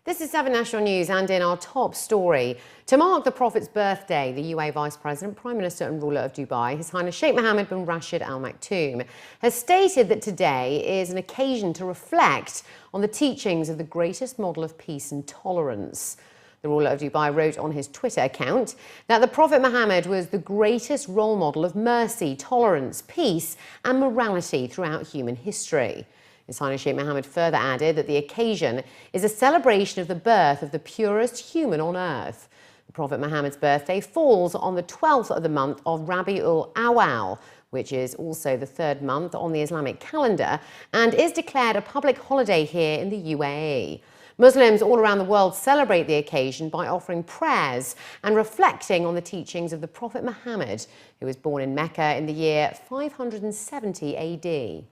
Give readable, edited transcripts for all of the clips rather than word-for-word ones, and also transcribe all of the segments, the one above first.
This is 7 National News, and in our top story, to mark the Prophet's birthday, the UAE Vice President, Prime Minister and ruler of Dubai, His Highness Sheikh Mohammed bin Rashid Al Maktoum, has stated that today is an occasion to reflect on the teachings of the greatest model of peace and tolerance. The ruler of Dubai wrote on his Twitter account that the Prophet Muhammad was the greatest role model of mercy, tolerance, peace and morality throughout human history. His Highness Sheikh Mohammed further added that the occasion is a celebration of the birth of the purest human on earth. The Prophet Muhammad's birthday falls on the 12th of the month of Rabi'ul Awwal, which is also the third month on the Islamic calendar, and is declared a public holiday here in the UAE. Muslims all around the world celebrate the occasion by offering prayers and reflecting on the teachings of the Prophet Muhammad, who was born in Mecca in the year 570 AD.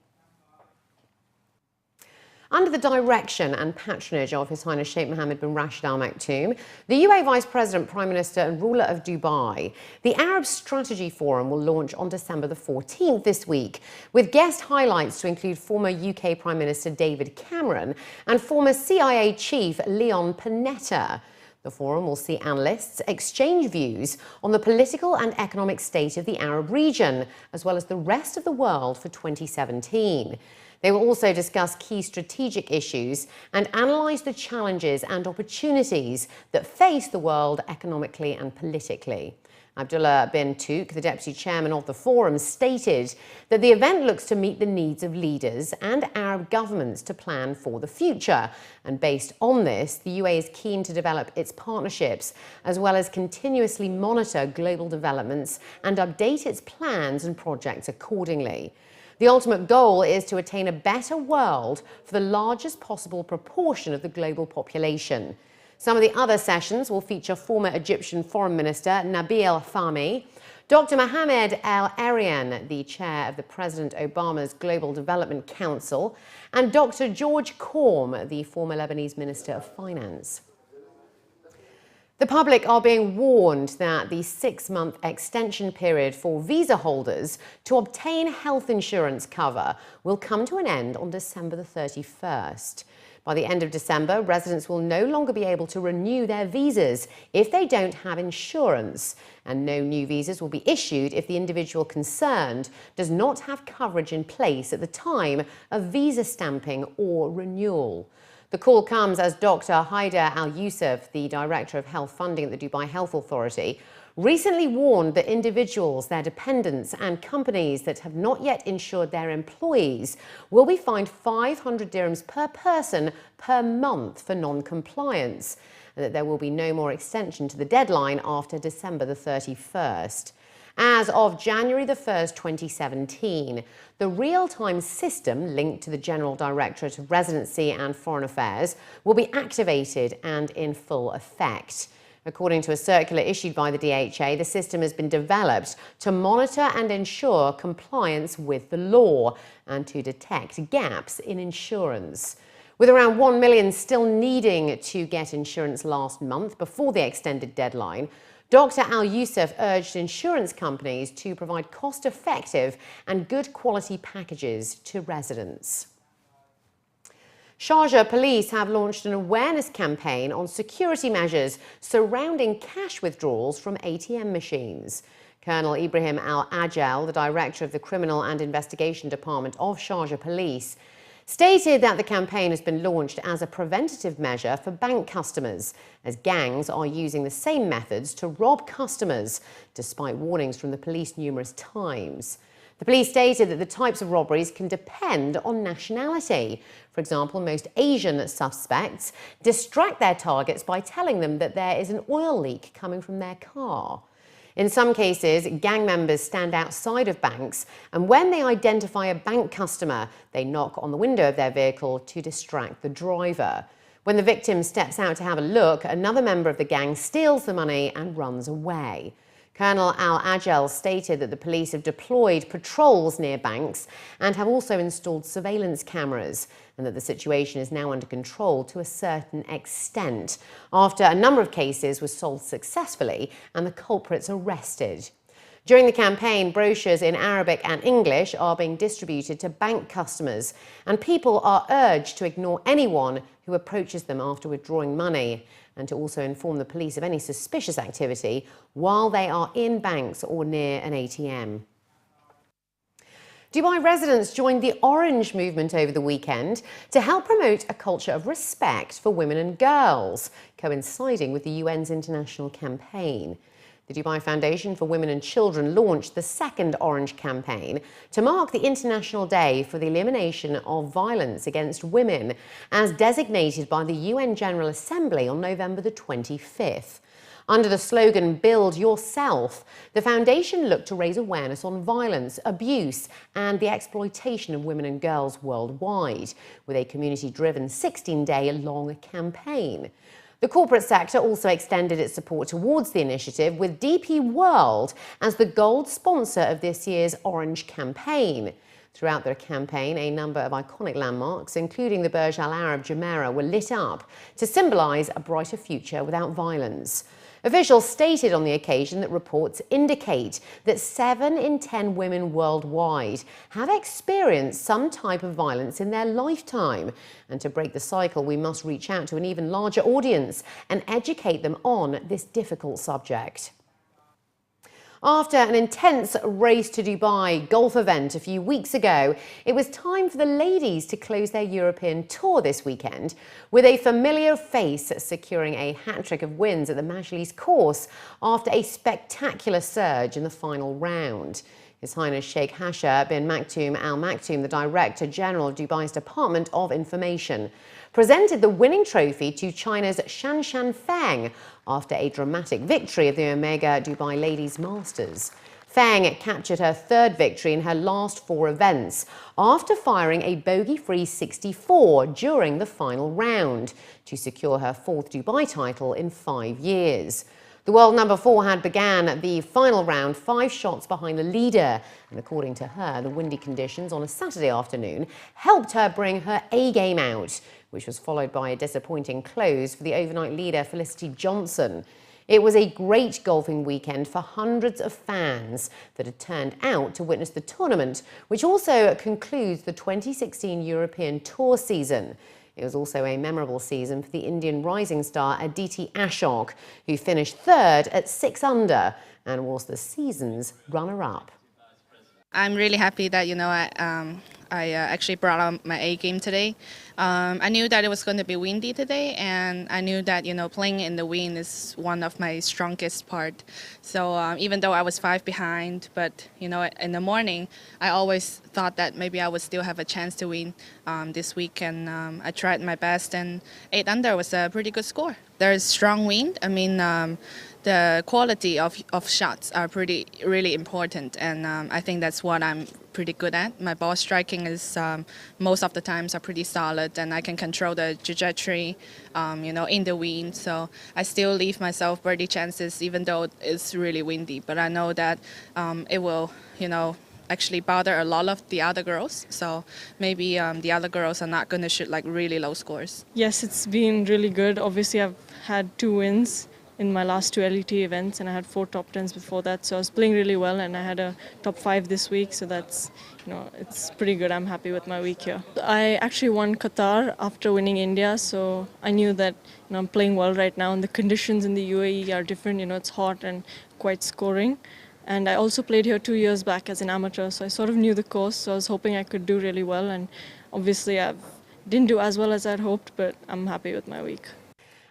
Under the direction and patronage of His Highness Sheikh Mohammed bin Rashid Al Maktoum, the UAE Vice President, Prime Minister and ruler of Dubai, the Arab Strategy Forum will launch on December the 14th this week, with guest highlights to include former UK Prime Minister David Cameron and former CIA Chief Leon Panetta. The forum will see analysts exchange views on the political and economic state of the Arab region, as well as the rest of the world for 2017. They will also discuss key strategic issues and analyse the challenges and opportunities that face the world economically and politically. Abdullah bin Tuq, the deputy chairman of the forum, stated that the event looks to meet the needs of leaders and Arab governments to plan for the future. And based on this, the UAE is keen to develop its partnerships, as well as continuously monitor global developments and update its plans and projects accordingly. The ultimate goal is to attain a better world for the largest possible proportion of the global population. Some of the other sessions will feature former Egyptian Foreign Minister Nabil Fahmy, Dr. Mohamed El Erian, the chair of the President Obama's Global Development Council, and Dr. George Korm, the former Lebanese Minister of Finance. The public are being warned that the 6-month extension period for visa holders to obtain health insurance cover will come to an end on December the 31st. By the end of December, residents will no longer be able to renew their visas if they don't have insurance, and no new visas will be issued if the individual concerned does not have coverage in place at the time of visa stamping or renewal. The call comes as Dr. Haider Al-Yusuf, the Director of Health Funding at the Dubai Health Authority, recently warned that individuals, their dependents and companies that have not yet insured their employees will be fined 500 dirhams per person per month for non-compliance, and that there will be no more extension to the deadline after December the 31st. As of January the 1st, 2017, the real-time system linked to the General Directorate of Residency and Foreign Affairs will be activated and in full effect. According to a circular issued by the DHA, the system has been developed to monitor and ensure compliance with the law and to detect gaps in insurance. With around 1 million still needing to get insurance last month before the extended deadline, Dr. Al-Yusuf urged insurance companies to provide cost-effective and good quality packages to residents. Sharjah Police have launched an awareness campaign on security measures surrounding cash withdrawals from ATM machines. Colonel Ibrahim Al-Ajal, the director of the Criminal and Investigation Department of Sharjah Police, stated that the campaign has been launched as a preventative measure for bank customers, as gangs are using the same methods to rob customers, despite warnings from the police numerous times. The police stated that the types of robberies can depend on nationality. For example, most Asian suspects distract their targets by telling them that there is an oil leak coming from their car. In some cases, gang members stand outside of banks, and when they identify a bank customer, they knock on the window of their vehicle to distract the driver. When the victim steps out to have a look, another member of the gang steals the money and runs away. Colonel Al-Ajal stated that the police have deployed patrols near banks and have also installed surveillance cameras, and that the situation is now under control to a certain extent, after a number of cases were solved successfully and the culprits arrested. During the campaign, brochures in Arabic and English are being distributed to bank customers, and people are urged to ignore anyone who approaches them after withdrawing money, and to also inform the police of any suspicious activity while they are in banks or near an ATM. Dubai residents joined the Orange movement over the weekend to help promote a culture of respect for women and girls, coinciding with the UN's international campaign. The Dubai Foundation for Women and Children launched the second Orange campaign to mark the International Day for the Elimination of Violence Against Women, as designated by the UN General Assembly on November the 25th. Under the slogan, "Build Yourself," the foundation looked to raise awareness on violence, abuse, and the exploitation of women and girls worldwide, with a community-driven 16-day-long campaign. The corporate sector also extended its support towards the initiative, with DP World as the gold sponsor of this year's Orange campaign. Throughout the campaign, a number of iconic landmarks, including the Burj Al Arab Jumeirah, were lit up to symbolise a brighter future without violence. Officials stated on the occasion that reports indicate that 7 in 10 women worldwide have experienced some type of violence in their lifetime. And to break the cycle, we must reach out to an even larger audience and educate them on this difficult subject. After an intense race to Dubai golf event a few weeks ago, it was time for the ladies to close their European tour this weekend, with a familiar face securing a hat-trick of wins at the Majlis course after a spectacular surge in the final round. His Highness Sheikh Hasha bin Maktoum Al Maktoum, the Director General of Dubai's Department of Information, presented the winning trophy to China's Shanshan Feng after a dramatic victory of the Omega Dubai Ladies Masters. Feng captured her third victory in her last 4 events after firing a bogey-free 64 during the final round to secure her 4th Dubai title in 5 years. The world number 4 had began the final round 5 shots behind the leader, and according to her, the windy conditions on a Saturday afternoon helped her bring her A-game out, which was followed by a disappointing close for the overnight leader Felicity Johnson. It was a great golfing weekend for hundreds of fans that had turned out to witness the tournament, which also concludes the 2016 European Tour season. It was also a memorable season for the Indian rising star Aditi Ashok, who finished 3rd at 6 under and was the season's runner-up. I'm really happy that, I actually brought out my A game today. I knew that it was going to be windy today, and I knew that, playing in the wind is one of my strongest part. So even though I was 5 behind, but, in the morning, I always thought that maybe I would still have a chance to win this week, and I tried my best, and 8 under was a pretty good score. There's strong wind. I mean, the quality of shots are really important, and I think that's what I'm pretty good at. My ball striking is most of the times are pretty solid, and I can control the trajectory, in the wind. So I still leave myself birdie chances, even though it's really windy. But I know that it will, actually bother a lot of the other girls. So maybe the other girls are not going to shoot like really low scores. Yes, it's been really good. Obviously, I've had 2 wins in my last 2 LET events, and I had 4 top 10s before that. So I was playing really well, and I had a top 5 this week. So that's, it's pretty good. I'm happy with my week here. I actually won Qatar after winning India, so I knew that I'm playing well right now, and the conditions in the UAE are different. It's hot and quite scoring. And I also played here 2 years back as an amateur, so I sort of knew the course. So I was hoping I could do really well, and obviously I didn't do as well as I'd hoped, but I'm happy with my week.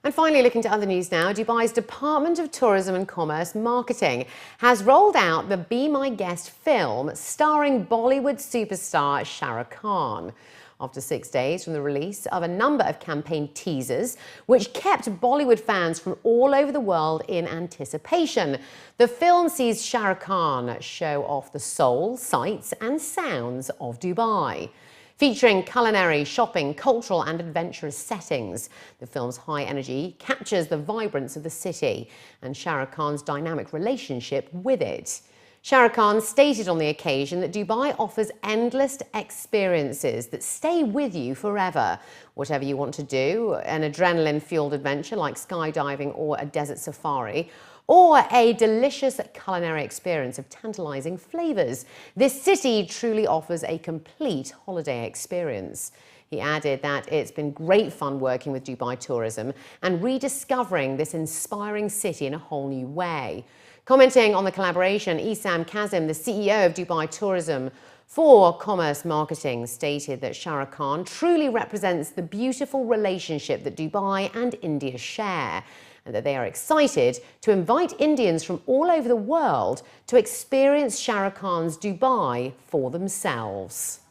And finally, looking to other news now, Dubai's Department of Tourism and Commerce Marketing has rolled out the Be My Guest film starring Bollywood superstar Shah Rukh Khan. After 6 days from the release of a number of campaign teasers, which kept Bollywood fans from all over the world in anticipation, the film sees Shah Rukh Khan show off the soul, sights and sounds of Dubai. Featuring culinary, shopping, cultural and adventurous settings, the film's high energy captures the vibrance of the city and Shah Rukh Khan's dynamic relationship with it. Shah Rukh Khan stated on the occasion that Dubai offers endless experiences that stay with you forever. Whatever you want to do, an adrenaline-fueled adventure like skydiving or a desert safari, or a delicious culinary experience of tantalizing flavors. This city truly offers a complete holiday experience. He added that it's been great fun working with Dubai Tourism and rediscovering this inspiring city in a whole new way. Commenting on the collaboration, Issam Kazim, the CEO of Dubai Tourism for Commerce Marketing, stated that Shah Rukh Khan truly represents the beautiful relationship that Dubai and India share, and that they are excited to invite Indians from all over the world to experience Shah Rukh Khan's Dubai for themselves.